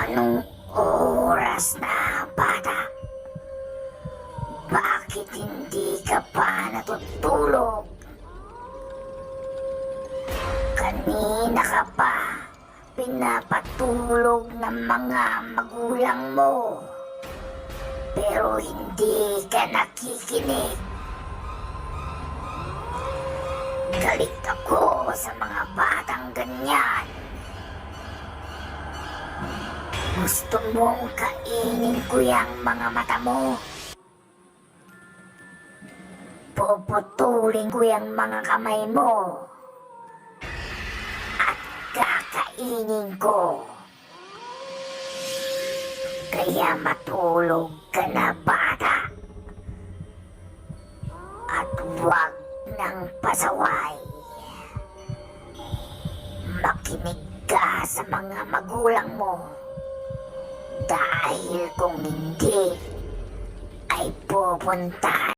Anong oras na, bata? Bakit hindi ka pa natutulog? Kanina ka pa pinapatulog ng mga magulang mo, pero hindi ka nakikinig. Galit ako sa mga batang ganyan. Gusto mong kainin ko yung mga mata mo? Puputulin ko yung mga kamay mo at kakainin ko. Kaya matulog ka na, bata. At huwag ng pasaway. Makinig ka sa mga magulang mo. Dahil kung hindi, ay pupunta